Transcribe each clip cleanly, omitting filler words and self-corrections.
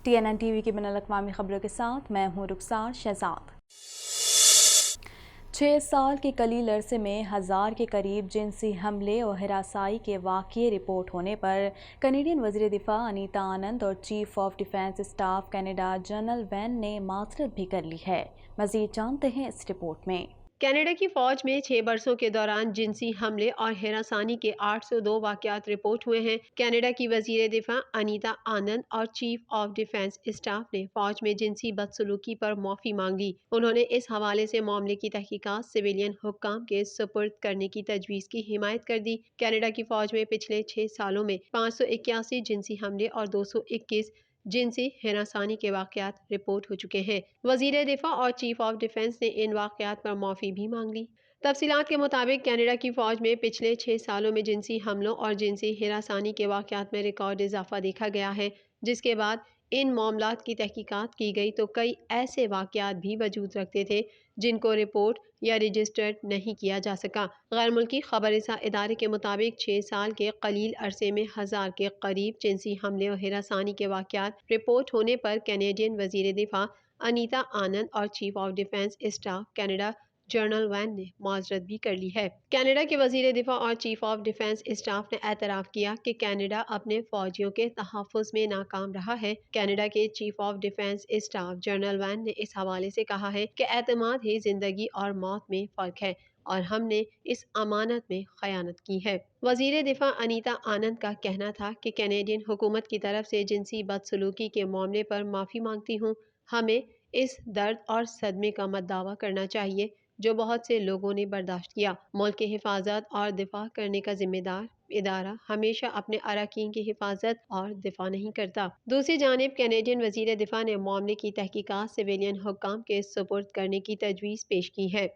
TNN TV کی بین الاقوامی خبروں کے ساتھ میں ہوں رخسار شہزاد۔ 6 سال کے قلیل عرصے میں 1000 کے قریب جنسی حملے اور ہراسائی کے واقعے رپورٹ ہونے پر کینیڈین وزیر دفاع انیتا آنند اور chief of defence staff Canada general when نے معذرت بھی کر لی ہے۔ مزید جانتے ہیں اس رپورٹ میں۔ کینیڈا کی فوج میں 6 برسوں کے دوران جنسی حملے اور ہراسانی کے 802 واقعات رپورٹ ہوئے ہیں۔ کینیڈا کی وزیر دفاع انیتا آنند اور چیف آف ڈیفنس اسٹاف نے فوج میں جنسی بدسلوکی پر معافی مانگ لی۔ انہوں نے اس حوالے سے معاملے کی تحقیقات سویلین حکام کے سپرد کرنے کی تجویز کی حمایت کر دی۔ کینیڈا کی فوج میں پچھلے 6 سالوں میں 581 جنسی حملے اور 221 جنسی ہراسانی کے واقعات رپورٹ ہو چکے ہیں۔ وزیر دفاع اور چیف آف ڈیفنس نے ان واقعات پر معافی بھی مانگ لی۔ تفصیلات کے مطابق کینیڈا کی فوج میں پچھلے 6 سالوں میں جنسی حملوں اور جنسی ہراسانی کے واقعات میں ریکارڈ اضافہ دیکھا گیا ہے، جس کے بعد ان معاملات کی تحقیقات کی گئی تو کئی ایسے واقعات بھی وجود رکھتے تھے جن کو رپورٹ یا رجسٹرڈ نہیں کیا جا سکا۔ غیر ملکی خبر رساں ادارے کے مطابق 6 سال کے قلیل عرصے میں 1000 کے قریب جنسی حملے اور ہراسانی کے واقعات رپورٹ ہونے پر کینیڈین وزیر دفاع انیتا آنند اور chief of defence staff Canada general when نے معذرت بھی کر لی ہے۔ کینیڈا کے وزیر دفاع اور چیف آف ڈیفنس اسٹاف نے اعتراف کیا کہ کینیڈا اپنے فوجیوں کے تحفظ میں ناکام رہا ہے۔ کینیڈا کے chief of defence staff general when نے اس حوالے سے کہا ہے کہ اعتماد ہی زندگی اور موت میں فرق ہے اور ہم نے اس امانت میں خیانت کی ہے۔ وزیر دفاع انیتا آنند کا کہنا تھا کہ کینیڈین حکومت کی طرف سے جنسی بدسلوکی کے معاملے پر معافی مانگتی ہوں۔ ہمیں اس درد اور صدمے کا مداوع کرنا چاہیے جو بہت سے لوگوں نے برداشت کیا۔ ملک کی حفاظت اور دفاع کرنے کا ذمہ دار ادارہ ہمیشہ اپنے اراکین کی حفاظت اور دفاع نہیں کرتا۔ دوسری جانب کینیڈین وزیر دفاع نے معاملے کی تحقیقات سویلین حکام کے سپرد کرنے کی تجویز پیش کی ہے۔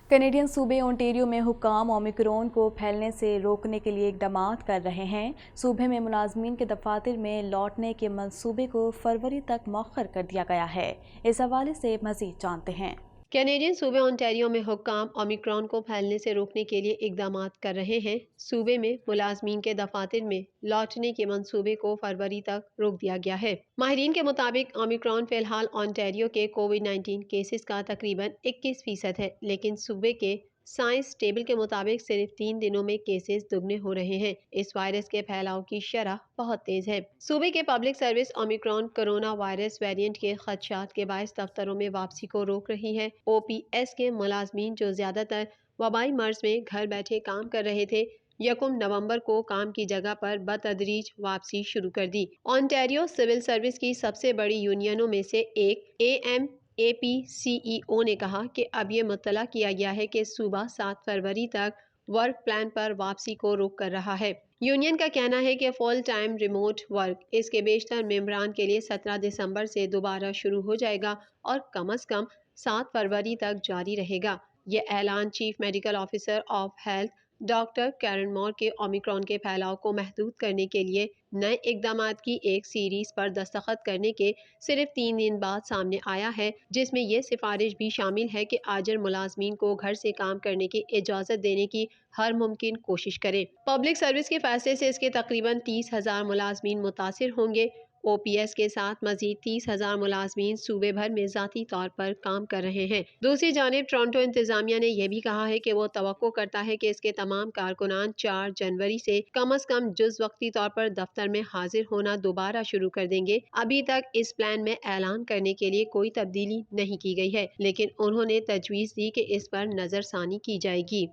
کینیڈین صوبے اونٹیریو میں حکام اومیکرون کو پھیلنے سے روکنے کے لیے اقدامات کر رہے ہیں۔ صوبے میں ملازمین کے دفاتر میں لوٹنے کے منصوبے کو فروری تک مؤخر کر دیا گیا ہے۔ اس حوالے سے مزید جانتے ہیں۔ کینیڈین صوبے اونٹیریو میں حکام اومیکرون کو پھیلنے سے روکنے کے لیے اقدامات کر رہے ہیں۔ صوبے میں ملازمین کے دفاتر میں لوٹنے کے منصوبے کو فروری تک روک دیا گیا ہے۔ ماہرین کے مطابق اومیکرون فی الحال اونٹیریو کے کووڈ-19 کیسز کا تقریباً 21% ہے، لیکن صوبے کے سائنس ٹیبل کے مطابق صرف 3 دنوں میں کیسز دگنے ہو رہے ہیں۔ اس وائرس کے پھیلاؤ کی شرح بہت تیز ہے۔ صوبے کے public service Omicron corona virus variant کے خدشات کے باعث دفتروں میں واپسی کو روک رہی ہے۔ OPS کے ملازمین جو زیادہ تر وبائی مرض میں گھر بیٹھے کام کر رہے تھے، 1 نومبر کو کام کی جگہ پر بتدریج واپسی شروع کر دی۔ اونٹیریو سول سروس کی سب سے بڑی یونینوں میں سے ایک AMAP CEO نے کہا کہ اب یہ مطلع کیا گیا ہے کہ صوبہ 7 فروری تک ورک پلان پر واپسی کو روک کر رہا ہے۔ یونین کا کہنا ہے کہ فل ٹائم ریموٹ ورک اس کے بیشتر ممبران کے لیے 17 دسمبر سے دوبارہ شروع ہو جائے گا اور کم از کم 7 فروری تک جاری رہے گا۔ یہ اعلان chief medical officer of health doctor Karen Moore کے اومیکرون کے پھیلاؤ کو محدود کرنے کے لیے نئے اقدامات کی ایک سیریز پر دستخط کرنے کے صرف 3 دن بعد سامنے آیا ہے، جس میں یہ سفارش بھی شامل ہے کہ آجر ملازمین کو گھر سے کام کرنے کی اجازت دینے کی ہر ممکن کوشش کریں۔ پبلک سروس کے فیصلے سے اس کے تقریباً 30,000 ملازمین متاثر ہوں گے۔ OPS کے ساتھ مزید 30,000 ملازمین صوبے بھر میں ذاتی طور پر کام کر رہے ہیں۔ دوسری جانب ٹورنٹو انتظامیہ نے یہ بھی کہا ہے کہ وہ توقع کرتا ہے کہ اس کے تمام کارکنان 4 جنوری سے کم از کم جز وقتی طور پر دفتر میں حاضر ہونا دوبارہ شروع کر دیں گے۔ ابھی تک اس پلان میں اعلان کرنے کے لیے کوئی تبدیلی نہیں کی گئی ہے، لیکن انہوں نے تجویز دی کہ اس پر نظر ثانی کی جائے گی۔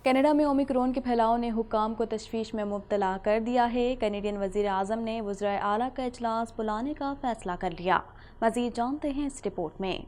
کینیڈا میں اومیکرون کے پھیلاؤ نے حکام کو تشویش میں مبتلا کر دیا ہے۔ کینیڈین وزیر اعظم نے وزرائے اعلیٰ کا اجلاس بلانے کا فیصلہ کر لیا۔ مزید جانتے ہیں اس رپورٹ میں۔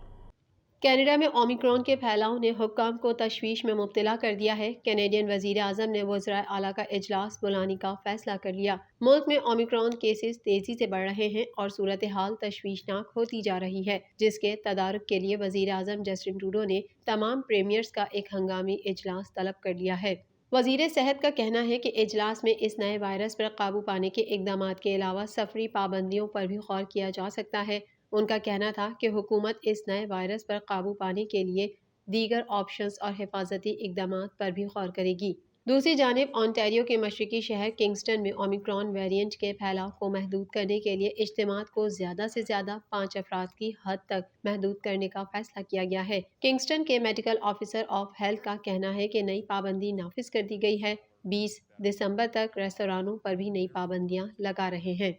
کینیڈا میں اومیکرون کے پھیلاؤ نے حکام کو تشویش میں مبتلا کر دیا ہے۔ کینیڈین وزیر اعظم نے وزرائے اعلیٰ کا اجلاس بلانے کا فیصلہ کر لیا۔ ملک میں اومیکرون کیسز تیزی سے بڑھ رہے ہیں اور صورتحال تشویشناک ہوتی جا رہی ہے، جس کے تدارک کے لیے وزیر اعظم جسٹن ٹروڈو نے تمام پریمیئرز کا ایک ہنگامی اجلاس طلب کر لیا ہے۔ وزیر صحت کا کہنا ہے کہ اجلاس میں اس نئے وائرس پر قابو پانے کے اقدامات کے علاوہ سفری پابندیوں پر بھی غور کیا جا سکتا ہے۔ ان کا کہنا تھا کہ حکومت اس نئے وائرس پر قابو پانے کے لیے دیگر آپشنز اور حفاظتی اقدامات پر بھی غور کرے گی۔ دوسری جانب آنٹیریو کے مشرقی شہر کنگسٹن میں اومیکرون ویریئنٹ کے پھیلاؤ کو محدود کرنے کے لیے اجتماعات کو زیادہ سے زیادہ 5 افراد کی حد تک محدود کرنے کا فیصلہ کیا گیا ہے۔ کنگسٹن کے میڈیکل آفیسر آف ہیلتھ کا کہنا ہے کہ نئی پابندی نافذ کر دی گئی ہے۔ 20 دسمبر تک ریستورانوں پر بھی نئی پابندیاں لگا رہے ہیں۔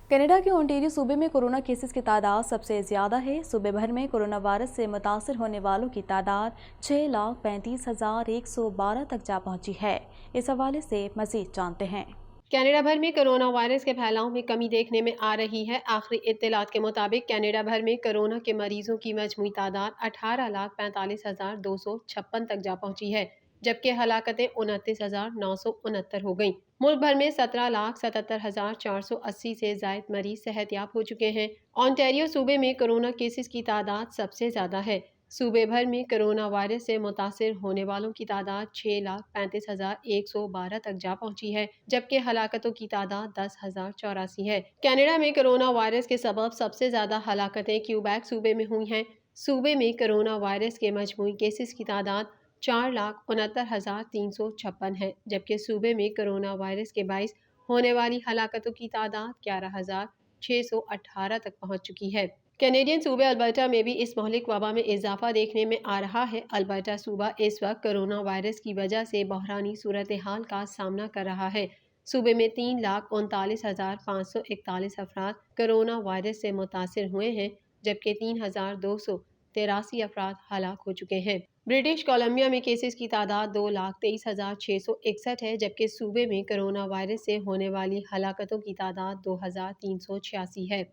کینیڈا کے اونٹیریو صوبے میں کورونا کیسز کی تعداد سب سے زیادہ ہے۔ صوبے بھر میں کورونا وائرس سے متاثر ہونے والوں کی تعداد 6,35,112 تک جا پہنچی ہے۔ اس حوالے سے مزید جانتے ہیں۔ کینیڈا بھر میں کرونا وائرس کے پھیلاؤ میں کمی دیکھنے میں آ رہی ہے۔ آخری اطلاعات کے مطابق کینیڈا بھر میں کرونا کے مریضوں کی مجموعی تعداد 18,45,256 تک جا پہنچی ہے، جبکہ ہلاکتیں 29,969 ہو گئیں۔ ملک بھر میں 17,77,480 سے زائد مریض صحت یاب ہو چکے ہیں۔ آنٹیریو صوبے میں کرونا کیسز کی تعداد سب سے زیادہ ہے۔ صوبے بھر میں کرونا وائرس سے متاثر ہونے والوں کی تعداد 6,35,112 تک جا پہنچی ہے، جبکہ ہلاکتوں کی تعداد 10,084 ہے۔ کینیڈا میں کرونا وائرس کے سبب سب سے زیادہ ہلاکتیں کیوبیک صوبے میں ہوئی ہیں۔ صوبے میں کرونا وائرس کے مجموعی کیسز کی تعداد 4,69,356 ہے، جبکہ صوبے میں کرونا وائرس کے باعث ہونے والی ہلاکتوں کی تعداد 11,618 تک پہنچ چکی ہے۔ کینیڈین صوبے البرٹا میں بھی اس مہلک وبا میں اضافہ دیکھنے میں آ رہا ہے۔ البرٹا صوبہ اس وقت کرونا وائرس کی وجہ سے بحرانی صورتحال کا سامنا کر رہا ہے۔ صوبے میں 3,39,541 افراد کرونا وائرس سے متاثر ہوئے ہیں، جبکہ 3,283 افراد ہلاک ہو چکے ہیں۔ برٹش کولمبیا میں کیسز کی تعداد 2,23,661 ہے، جبکہ صوبے میں کرونا وائرس سے ہونے والی ہلاکتوں کی تعداد 2,386 ہے۔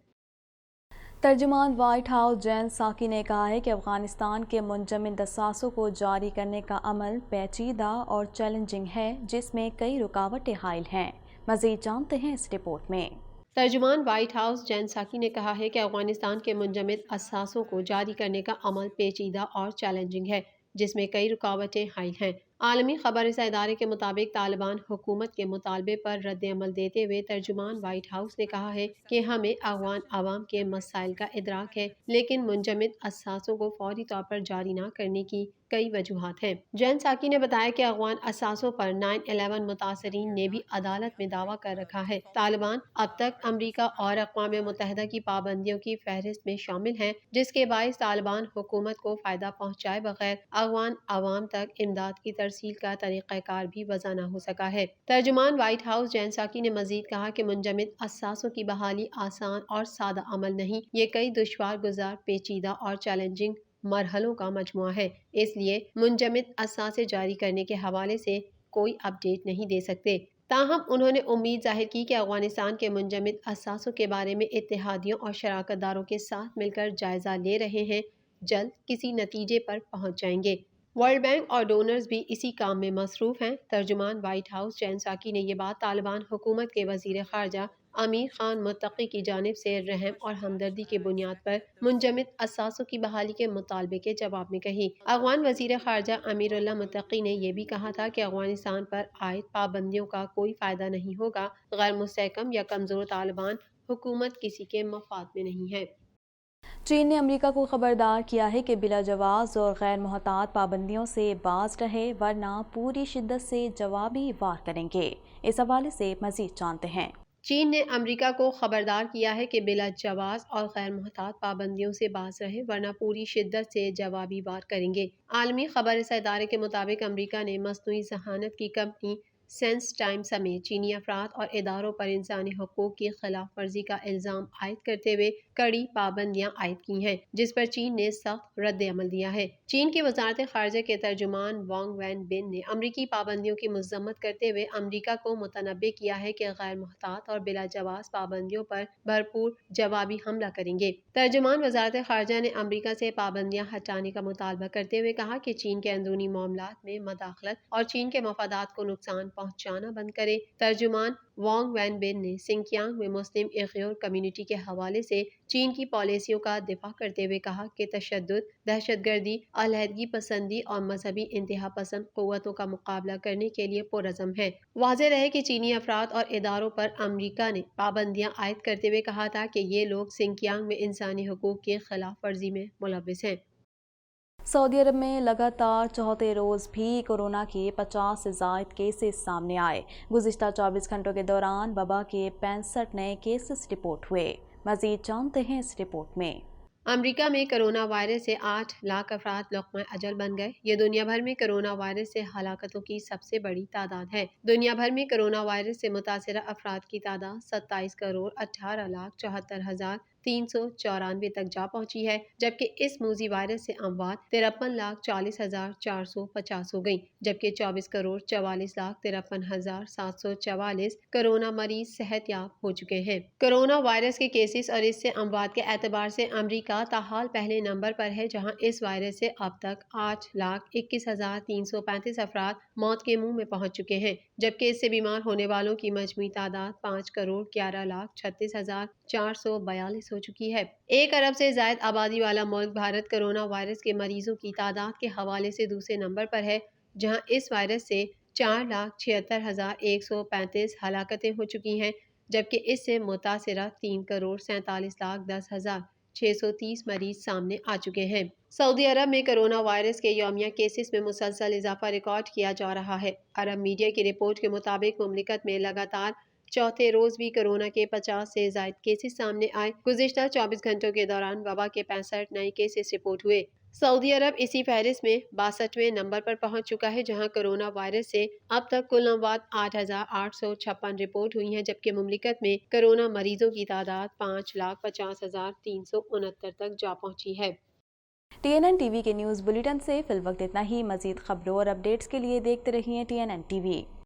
ترجمان وائٹ ہاؤس جین ساکی نے کہا ہے کہ افغانستان کے منجمد اثاثوں کو جاری کرنے کا عمل پیچیدہ اور چیلنجنگ ہے، جس میں کئی رکاوٹیں حائل ہیں۔ مزید جانتے ہیں اس رپورٹ میں۔ ترجمان وائٹ ہاؤس جین ساکی نے کہا ہے کہ افغانستان کے منجمد اثاثوں کو جاری کرنے کا عمل پیچیدہ اور چیلنجنگ ہے، جس میں کئی رکاوٹیں حائل ہیں۔ عالمی خبر رساں ادارے کے مطابق طالبان حکومت کے مطالبے پر رد عمل دیتے ہوئے ترجمان وائٹ ہاؤس نے کہا ہے کہ ہمیں افغان عوام کے مسائل کا ادراک ہے، لیکن منجمد اثاثوں کو فوری طور پر جاری نہ کرنے کی کئی وجوہات ہیں۔ جین ساکی نے بتایا کہ افغان اثاثوں پر 9/11 متاثرین نے بھی عدالت میں دعویٰ کر رکھا ہے۔ طالبان اب تک امریکہ اور اقوام متحدہ کی پابندیوں کی فہرست میں شامل ہیں، جس کے باعث طالبان حکومت کو فائدہ پہنچائے بغیر افغان عوام تک امداد کی ترسیل کا طریقہ کار بھی وضع نہ ہو سکا ہے۔ ترجمان وائٹ ہاؤس جین ساکی نے مزید کہا کہ منجمد اثاثوں کی بحالی آسان اور سادہ عمل نہیں، یہ کئی دشوار گزار، پیچیدہ اور چیلنجنگ مرحلوں کا مجموعہ ہے، اس لیے منجمد اثاثے جاری کرنے کے حوالے سے کوئی اپ ڈیٹ نہیں دے سکتے۔ تاہم انہوں نے امید ظاہر کی کہ افغانستان کے منجمد اثاثوں کے بارے میں اتحادیوں اور شراکت داروں کے ساتھ مل کر جائزہ لے رہے ہیں، جلد کسی نتیجے پر پہنچ جائیں گے۔ ورلڈ بینک اور ڈونرز بھی اسی کام میں مصروف ہیں۔ ترجمان وائٹ ہاؤس جین ساکی نے یہ بات طالبان حکومت کے وزیر خارجہ امیر خان متقی کی جانب سے رحم اور ہمدردی کی بنیاد پر منجمد اثاثوں کی بحالی کے مطالبے کے جواب میں کہی۔ افغان وزیر خارجہ امیر اللہ متقی نے یہ بھی کہا تھا کہ افغانستان پر عائد پابندیوں کا کوئی فائدہ نہیں ہوگا۔ غیر مستحکم یا کمزور طالبان حکومت کسی کے مفاد میں نہیں ہے۔ چین نے امریکہ کو خبردار کیا ہے کہ بلا جواز اور غیر محتاط پابندیوں سے باز رہے، ورنہ پوری شدت سے جوابی وار کریں گے۔ اس حوالے سے مزید جانتے ہیں۔ چین نے امریکہ کو خبردار کیا ہے کہ بلا جواز اور غیر محتاط پابندیوں سے باز رہے، ورنہ پوری شدت سے جوابی وار کریں گے۔ عالمی خبر رساں ادارے کے مطابق امریکہ نے مصنوعی ذہانت کی کمپنی سینس ٹائم سمیت چینی افراد اور اداروں پر انسانی حقوق کی خلاف ورزی کا الزام عائد کرتے ہوئے کڑی پابندیاں عائد کی ہیں، جس پر چین نے سخت رد عمل دیا ہے۔ چین کی وزارت خارجہ کے ترجمان وانگ وین بن نے امریکی پابندیوں کی مذمت کرتے ہوئے امریکہ کو متنبع کیا ہے کہ غیر محتاط اور بلا جواز پابندیوں پر بھرپور جوابی حملہ کریں گے۔ ترجمان وزارت خارجہ نے امریکہ سے پابندیاں ہٹانے کا مطالبہ کرتے ہوئے کہا کہ چین کے اندرونی معاملات میں مداخلت اور چین کے مفادات کو نقصان پہنچانا بند کرے۔ ترجمان وانگ وین بن نے سنکیانگ میں مسلم ایغور کمیونٹی کے حوالے سے چین کی پالیسیوں کا دفاع کرتے ہوئے کہا کہ تشدد، دہشت گردی، علیحدگی پسندی اور مذہبی انتہا پسند قوتوں کا مقابلہ کرنے کے لیے پرعزم ہے۔ واضح رہے کہ چینی افراد اور اداروں پر امریکہ نے پابندیاں عائد کرتے ہوئے کہا تھا کہ یہ لوگ سنکیانگ میں انسانی حقوق کی خلاف ورزی میں ملوث ہیں۔ سعودی عرب میں لگاتار چوتھے روز بھی کورونا کے 50 سے زائد کیسز سامنے آئے۔ گزشتہ 24 گھنٹوں کے دوران وبا کے 65 نئے کیسز رپورٹ ہوئے۔ مزید جانتے ہیں اس رپورٹ میں۔ امریکہ میں کرونا وائرس سے 8 لاکھ افراد لقمہ اجل بن گئے۔ یہ دنیا بھر میں کرونا وائرس سے ہلاکتوں کی سب سے بڑی تعداد ہے۔ دنیا بھر میں کرونا وائرس سے متاثرہ افراد کی تعداد 27 کروڑ 18 لاکھ 74 ہزار 394 تک جا پہنچی ہے، جبکہ اس موذی وائرس سے اموات 53 لاکھ 40 ہزار 450 ہو گئیں، جبکہ 24 کروڑ 44 لاکھ 53 ہزار 744 کرونا مریض صحت یاب ہو چکے ہیں۔ کرونا وائرس کے کیسز اور اس سے اموات کے اعتبار سے امریکہ تاحال پہلے نمبر پر ہے، جہاں اس وائرس سے اب تک 8 لاکھ 21 ہزار 335 افراد موت کے منہ میں پہنچ چکے ہیں، جبکہ اس سے بیمار ہونے والوں کی مجموعی تعداد 5 کروڑ 11 لاکھ 36 ہزار 442 ہو چکی ہے۔ 1 ارب سے زائد آبادی والا ملک بھارت کرونا وائرس کے مریضوں کی تعداد کے حوالے سے دوسرے نمبر پر ہے، جہاں اس وائرس سے 4 لاکھ 76 ہزار 135 ہلاکتیں ہو چکی ہیں، جبکہ اس سے متاثرہ 3 کروڑ 47 لاکھ 10 ہزار 630 مریض سامنے آ چکے ہیں۔ سعودی عرب میں کرونا وائرس کے یومیہ کیسز میں مسلسل اضافہ ریکارڈ کیا جا رہا ہے۔ عرب میڈیا کی رپورٹ کے مطابق مملکت میں لگاتار چوتھے روز بھی کرونا کے 50 سے زائد کیسز سامنے آئے۔ گزشتہ 24 گھنٹوں کے دوران وبا کے 65 نئے کیسز رپورٹ ہوئے۔ سعودی عرب اسی فہرست میں 62ویں نمبر پر پہنچ چکا ہے، جہاں کرونا وائرس سے اب تک کل اموات 8,856 رپورٹ ہوئی ہیں، جبکہ مملکت میں کرونا مریضوں کی تعداد 5,50,369 تک جا پہنچی ہے۔ TNN ٹی وی کے نیوز بلیٹن سے فی الوقت اتنا ہی۔ مزید خبروں اور اپڈیٹس کے لیے دیکھتے رہیے TNN ٹی وی۔